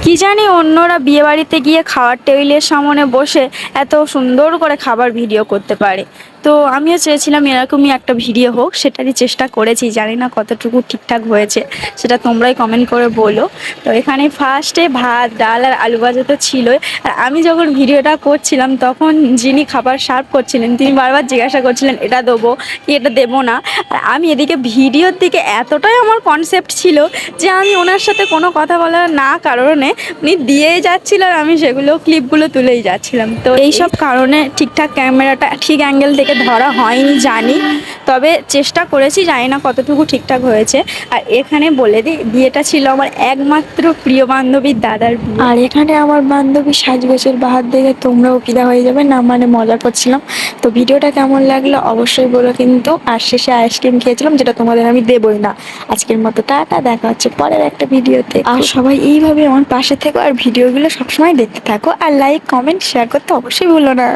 কি জানি অন্যরা বিয়ে বাড়িতে গিয়ে খাওয়ার টেবিলের সামনে বসে এত সুন্দর করে খাবার ভিডিও করতে পারে। তো আমিও চেয়েছিলাম এরকমই একটা ভিডিও হোক, সেটারই চেষ্টা করেছি। জানি না কতটুকু ঠিকঠাক হয়েছে, সেটা তোমরাই কমেন্ট করে বলো। তো এখানে ফার্স্টে ভাত, ডাল আর আলু ভাজা তো ছিলই। আর আমি যখন ভিডিওটা করছিলাম তখন যিনি খাবার সার্ভ করছিলেন তিনি বারবার জিজ্ঞাসা করছিলেন এটা দেবো কি এটা দেবো না। আর আমি এদিকে ভিডিওর দিকে এতটাই আমার কনসেপ্ট ছিল যে আমি ওনার সাথে কোনো কথা বলার না কারণে উনি দিয়েই যাচ্ছিল আর আমি সেগুলো ক্লিপগুলো তুলেই যাচ্ছিলাম। তো এইসব কারণে ঠিকঠাক ক্যামেরাটা ঠিক অ্যাঙ্গেল থেকে ধরা হয়নি জানি, তবে চেষ্টা করেছি, জানি না কতটুকু ঠিকঠাক হয়েছে। আর এখানে বলে দিই, বিয়েটা ছিল আমার একমাত্র প্রিয় বান্ধবীর দাদার বিয়ে। আর এখানে আমার বান্ধবী সাজগোজের বাহার দেখে তোমরাও ফিদা হয়ে যাবে না, মানে মজা করছিলাম। তো ভিডিওটা কেমন লাগলো অবশ্যই বলো কিন্তু। আর শেষে আইসক্রিম খেয়েছিলাম, যেটা তোমাদের আমি দেবই না। আজকের মতো টাটা, দেখা হচ্ছে পরের একটা ভিডিওতে। আর সবাই এইভাবে আমার পাশে থেকো আর ভিডিওগুলো সবসময় দেখতে থাকো, আর লাইক কমেন্ট শেয়ার করতে অবশ্যই ভুলো না।